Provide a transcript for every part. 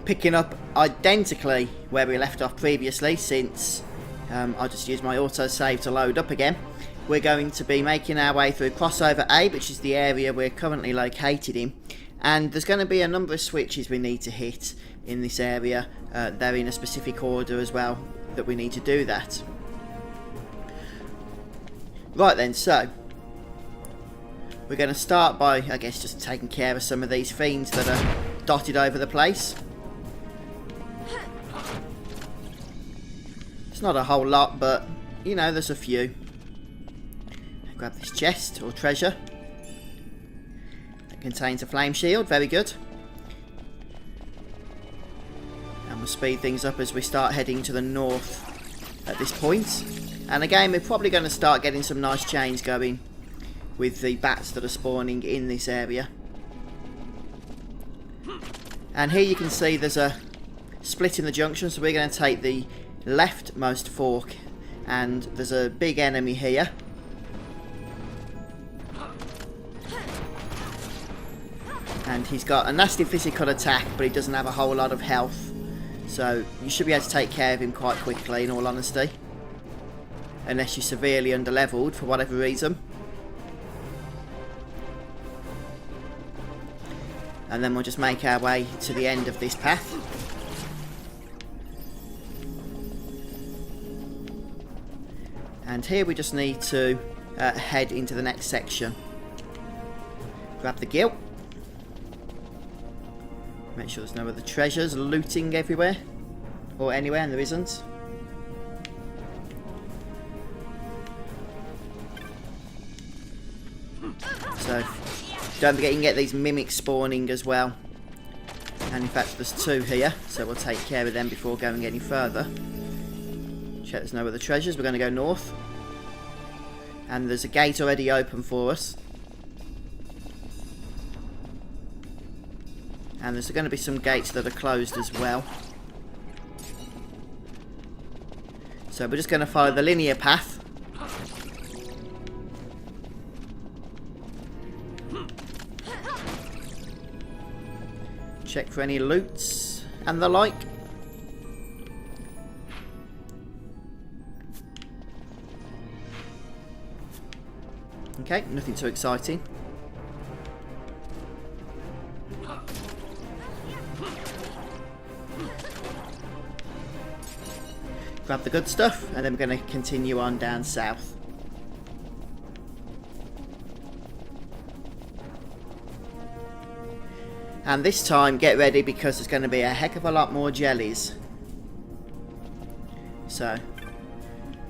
picking up identically where we left off previously, since I just used my autosave to load up again. We're going to be making our way through crossover A, which is the area we're currently located in, and there's going to be a number of switches we need to hit in this area. They're in a specific order as well that we need to do that. Right then, so we're going to start by, I guess, just taking care of some of these fiends that are dotted over the place. It's not a whole lot, but you know, there's a few. Grab this chest or treasure. It contains a flame shield, very good. And we'll speed things up as we start heading to the north at this point. And again, we're probably going to start getting some nice chains going with the bats that are spawning in this area. And here you can see there's a split in the junction, so we're going to take the leftmost fork, and there's a big enemy here. And he's got a nasty physical attack, but he doesn't have a whole lot of health. So you should be able to take care of him quite quickly, in all honesty. Unless you're severely underleveled for whatever reason. And then we'll just make our way to the end of this path. And here we just need to head into the next section. Grab the gilt. Make sure there's no other treasures looting everywhere. Or anywhere, and there isn't. So, don't forget you can get these mimics spawning as well. And in fact there's two here, so we'll take care of them before going any further. Check there's no other treasures, we're going to go north. And there's a gate already open for us. And there's going to be some gates that are closed as well. So we're just going to follow the linear path. Check for any loots and the like. Okay, nothing too exciting. Grab the good stuff, and then we're going to continue on down south. And this time, get ready, because there's going to be a heck of a lot more jellies. So,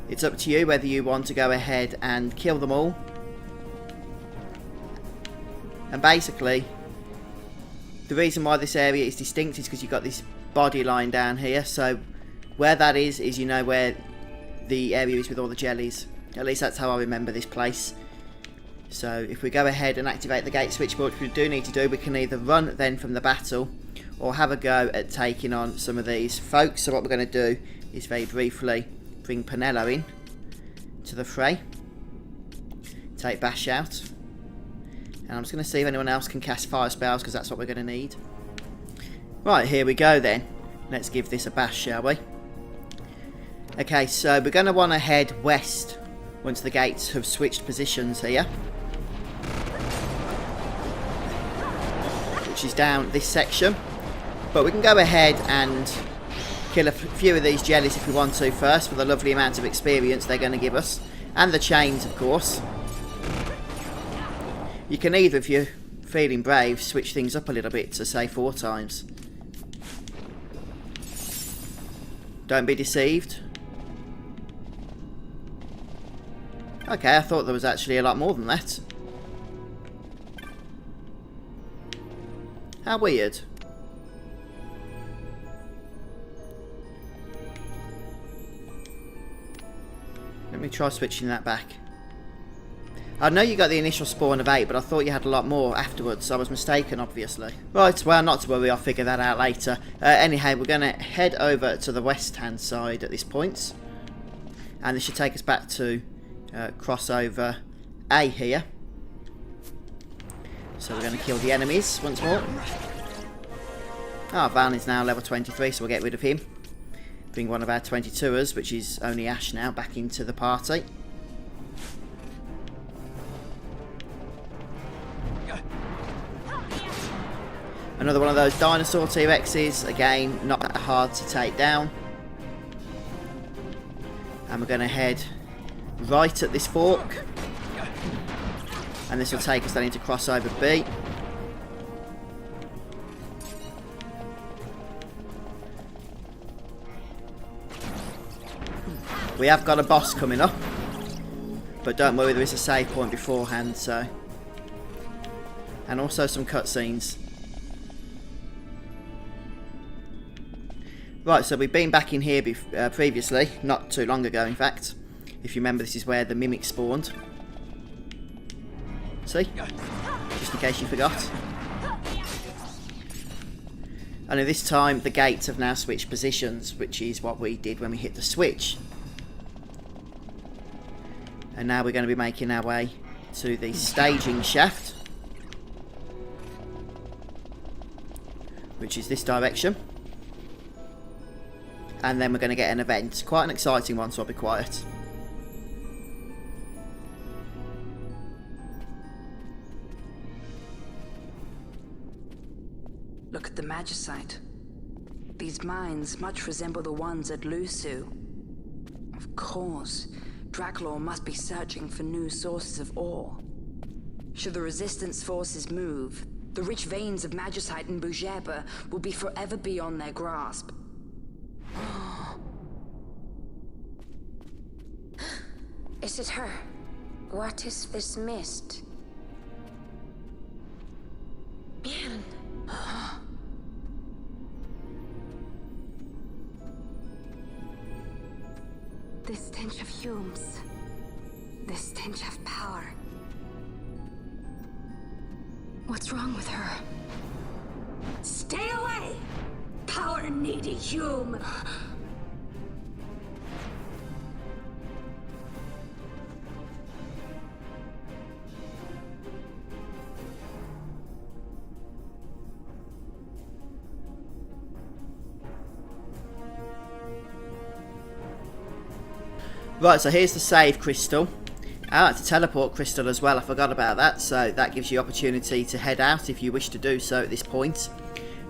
it's up to you whether you want to go ahead and kill them all. And basically, the reason why this area is distinct is because you've got this body line down here. So, where that is you know where the area is with all the jellies. At least that's how I remember this place. So if we go ahead and activate the gate switchboard, which we do need to do, we can either run then from the battle or have a go at taking on some of these folks. So what we're going to do is very briefly bring Penello in to the fray. Take Bash out. And I'm just going to see if anyone else can cast fire spells, because that's what we're going to need. Right, here we go then. Let's give this a bash, shall we? Okay, so we're going to want to head west once the gates have switched positions here. Which is down this section. But we can go ahead and kill a few of these jellies if we want to first, for the lovely amount of experience they're going to give us. And the chains, of course. You can either, if you're feeling brave, switch things up a little bit to say 4 times. Don't be deceived. Okay, I thought there was actually a lot more than that. How weird. Let me try switching that back. I know you got the initial spawn of 8, but I thought you had a lot more afterwards. I was mistaken, obviously. Right, well, not to worry, I'll figure that out later. Anyhow, we're going to head over to the west-hand side at this point. And this should take us back to crossover A here. So we're going to kill the enemies once more. Our Van is now level 23, so we'll get rid of him. Bring one of our 22ers, which is only Ash now, back into the party. Another one of those dinosaur T-Rexes, again, not that hard to take down. And we're going to head right at this fork. And this will take us then into crossover B. We have got a boss coming up. But don't worry, there is a save point beforehand, so... And also some cutscenes. Right, so we've been back in here previously, not too long ago in fact. If you remember, this is where the mimic spawned. See? Just in case you forgot. Only this time the gates have now switched positions, which is what we did when we hit the switch. And now we're going to be making our way to the staging shaft, which is this direction. And then we're going to get an event. Quite an exciting one, so I'll be quiet. Look at the magicite. These mines much resemble the ones at Lusu. Of course, Draculaur must be searching for new sources of ore. Should the resistance forces move, the rich veins of magicite in Bujeba will be forever beyond their grasp. Is it her? What is this mist? Man. This stench of fumes. This stench of power. What's wrong with her? Stay away! Power-needy Hume! Right, so here's the save crystal. I like to teleport crystal as well, I forgot about that, so that gives you opportunity to head out if you wish to do so at this point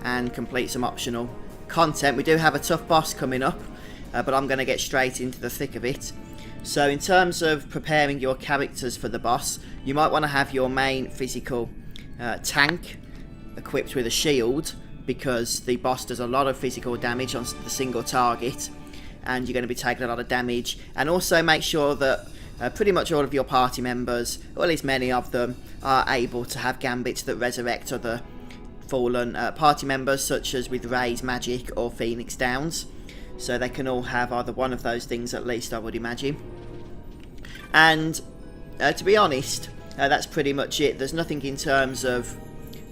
and complete some optional content. We do have a tough boss coming up, but I'm going to get straight into the thick of it. So in terms of preparing your characters for the boss, you might want to have your main physical tank equipped with a shield, because the boss does a lot of physical damage on the single target, and you're going to be taking a lot of damage. And also make sure that pretty much all of your party members, or at least many of them, are able to have gambits that resurrect other fallen party members, such as with Ray's magic or Phoenix Downs. So they can all have either one of those things at least, I would imagine. And to be honest, that's pretty much it. There's nothing in terms of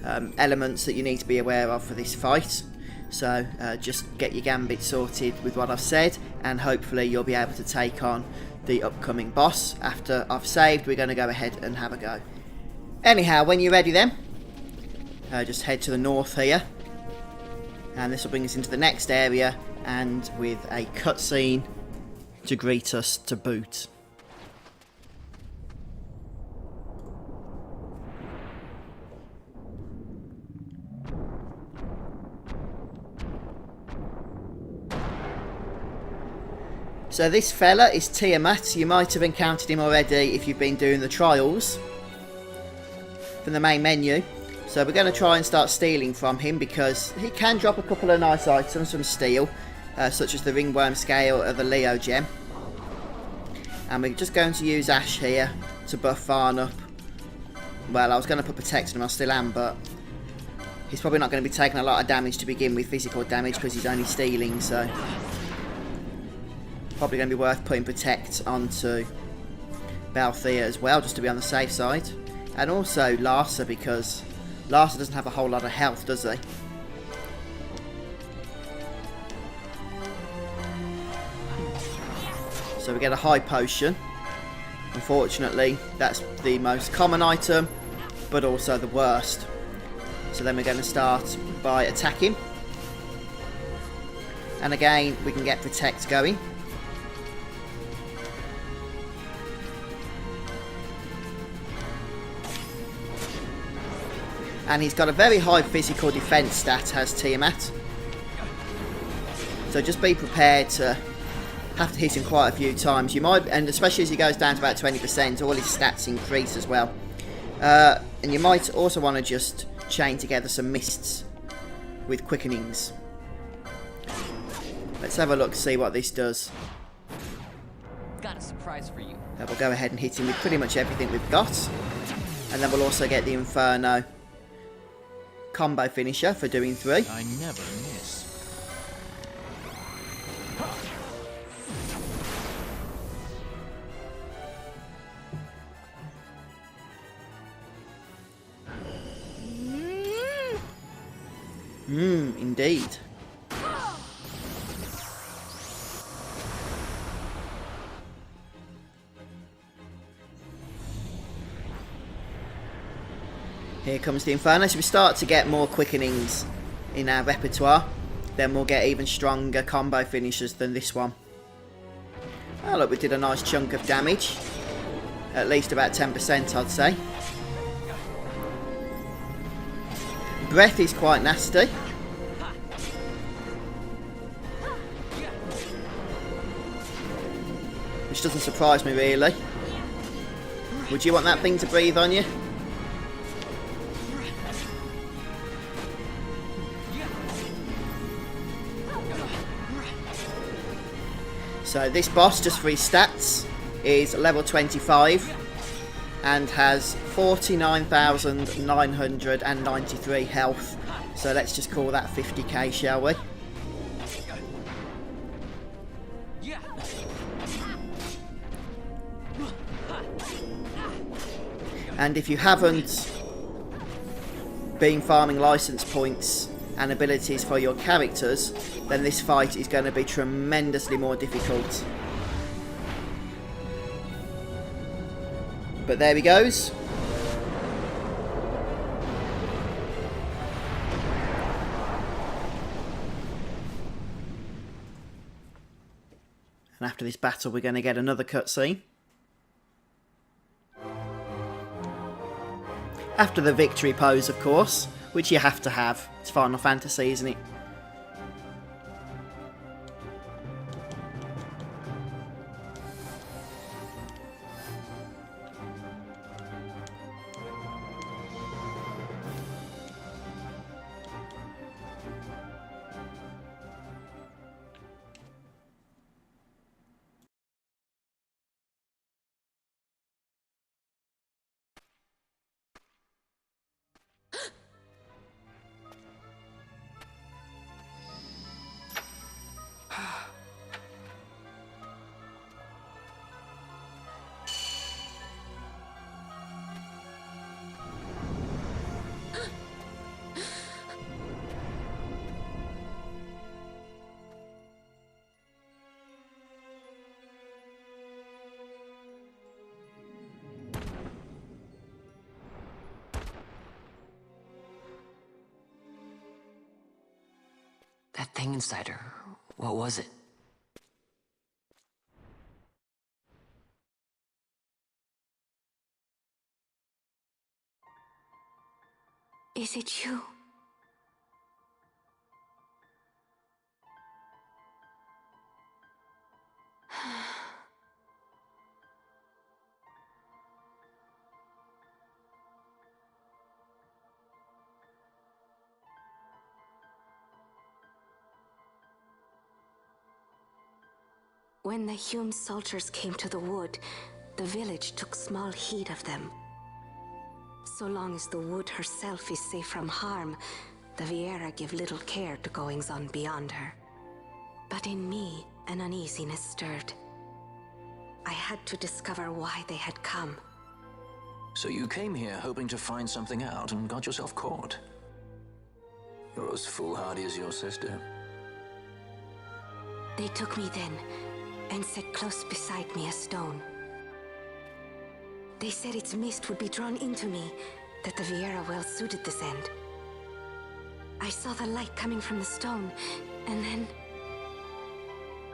elements that you need to be aware of for this fight. So just get your gambit sorted with what I've said, and hopefully you'll be able to take on the upcoming boss. After I've saved, we're going to go ahead and have a go. Anyhow, when you're ready then, just head to the north here, and this will bring us into the next area, and with a cutscene to greet us to boot. So this fella is Tiamat. You might have encountered him already if you've been doing the trials from the main menu. So we're going to try and start stealing from him, because he can drop a couple of nice items from steel, such as the ringworm scale or the Leo gem. And we're just going to use Ash here to buff Varn up. Well, I was going to put Protect on him, I still am, but he's probably not going to be taking a lot of damage to begin with, physical damage, because he's only stealing, so... Probably going to be worth putting Protect onto Balthea as well, just to be on the safe side. And also Larsa, because Larsa doesn't have a whole lot of health, does he? So we get a high potion. Unfortunately, that's the most common item, but also the worst. So then we're going to start by attacking. And again, we can get Protect going. And he's got a very high physical defense stat, has Tiamat. So just be prepared to have to hit him quite a few times. You might, and especially as he goes down to about 20%, all his stats increase as well. And you might also want to just chain together some mists with quickenings. Let's have a look, see what this does. Got a surprise for you. We'll go ahead and hit him with pretty much everything we've got. And then we'll also get the Inferno combo finisher for doing 3. I never miss. Indeed. Here comes the Inferno. So we start to get more quickenings in our repertoire. Then we'll get even stronger combo finishers than this one. Oh look, we did a nice chunk of damage. At least about 10%, I'd say. Breath is quite nasty. Which doesn't surprise me really. Would you want that thing to breathe on you? So this boss, just for his stats, is level 25 and has 49,993 health. So let's just call that 50k, shall we? And if you haven't been farming license points and abilities for your characters, then this fight is going to be tremendously more difficult. But there he goes. And after this battle, we're going to get another cutscene. After the victory pose, of course, which you have to have. It's Final Fantasy, isn't it? That thing inside her, what was it? Is it you? When the Hume soldiers came to the wood, the village took small heed of them. So long as the wood herself is safe from harm, the Viera give little care to goings-on beyond her. But in me, an uneasiness stirred. I had to discover why they had come. So you came here hoping to find something out and got yourself caught. You're as foolhardy as your sister. They took me then, and set close beside me a stone. They said its mist would be drawn into me, that the Viera well suited this end. I saw the light coming from the stone, and then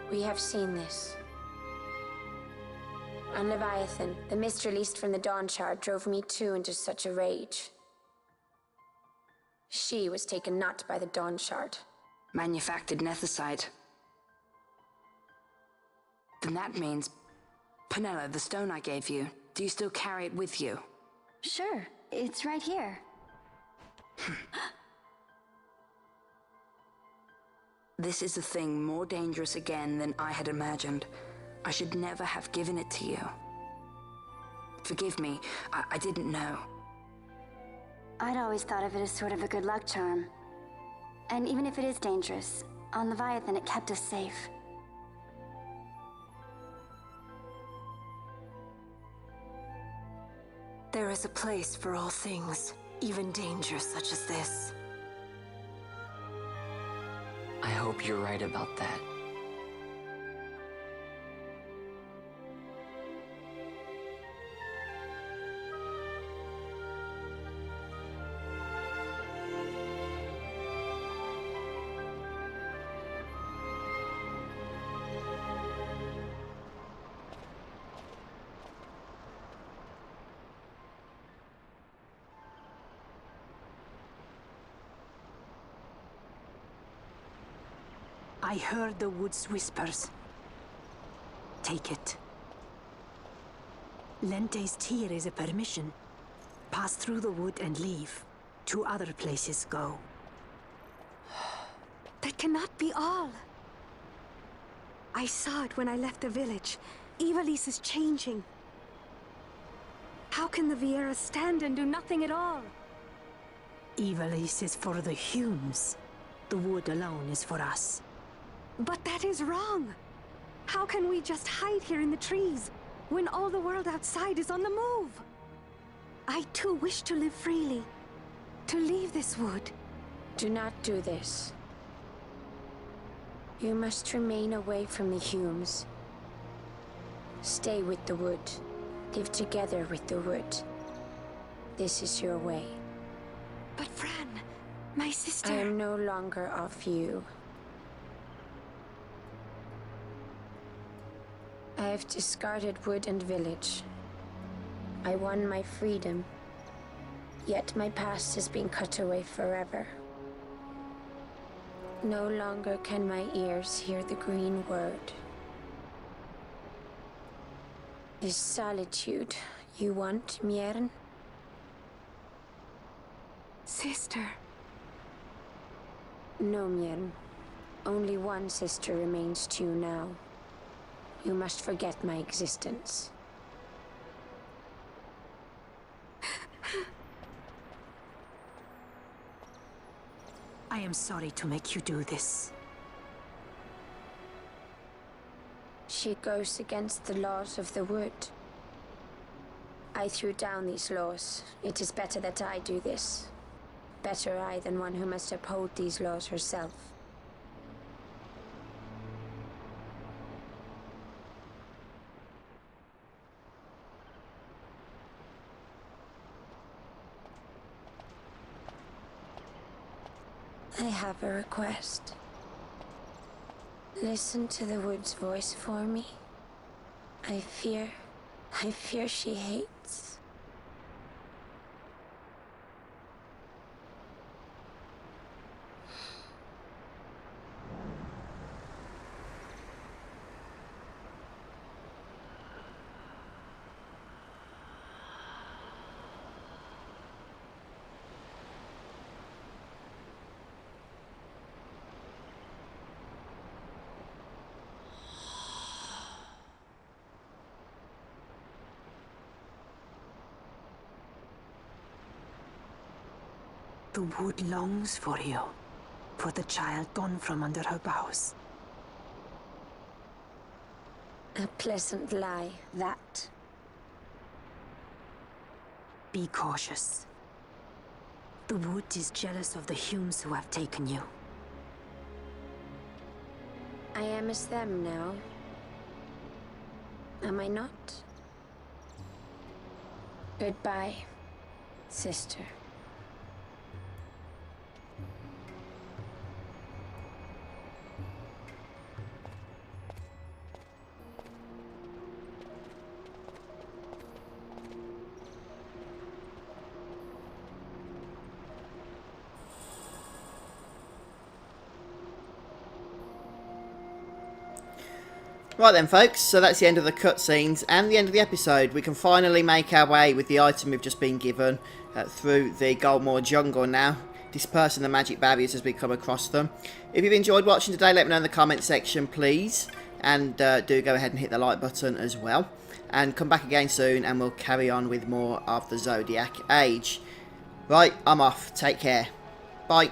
We have seen this. On Leviathan, the mist released from the Dawn Shard drove me too into such a rage. She was taken not by the Dawn Shard. Manufactured nethicide. Then that means... Penella, the stone I gave you, do you still carry it with you? Sure, it's right here. This is a thing more dangerous again than I had imagined. I should never have given it to you. Forgive me, I didn't know. I'd always thought of it as sort of a good luck charm. And even if it is dangerous, on Leviathan it kept us safe. There is a place for all things, even dangers such as this. I hope you're right about that. I heard the wood's whispers. Take it. Lente's tear is a permission. Pass through the wood and leave. To other places go. That cannot be all. I saw it when I left the village. Ivalice is changing. How can the Viera stand and do nothing at all? Ivalice is for the Humes. The wood alone is for us. But that is wrong. How can we just hide here in the trees when all the world outside is on the move? I too wish to live freely, to leave this wood. Do not do this. You must remain away from the Humes. Stay with the wood. Live together with the wood. This is your way. But Fran, my sister... I am no longer of you. I have discarded wood and village. I won my freedom, yet my past has been cut away forever. No longer can my ears hear the green word. Is solitude you want, Miern? Sister. No, Miern. Only one sister remains to you now. You must forget my existence. I am sorry to make you do this. She goes against the laws of the wood. I threw down these laws. It is better that I do this. Better I than one who must uphold these laws herself. I have a request. Listen to the wood's voice for me. I fear she hates. The wood longs for you, for the child gone from under her boughs. A pleasant lie, that. Be cautious. The wood is jealous of the Humes who have taken you. I am as them now. Am I not? Goodbye, sister. Right then folks, so that's the end of the cutscenes and the end of the episode. We can finally make our way with the item we've just been given through the Goldmoor jungle now, dispersing the magic barriers as we come across them. If you've enjoyed watching today, let me know in the comment section please, and do go ahead and hit the like button as well. And come back again soon and we'll carry on with more of the Zodiac Age. Right, I'm off. Take care. Bye.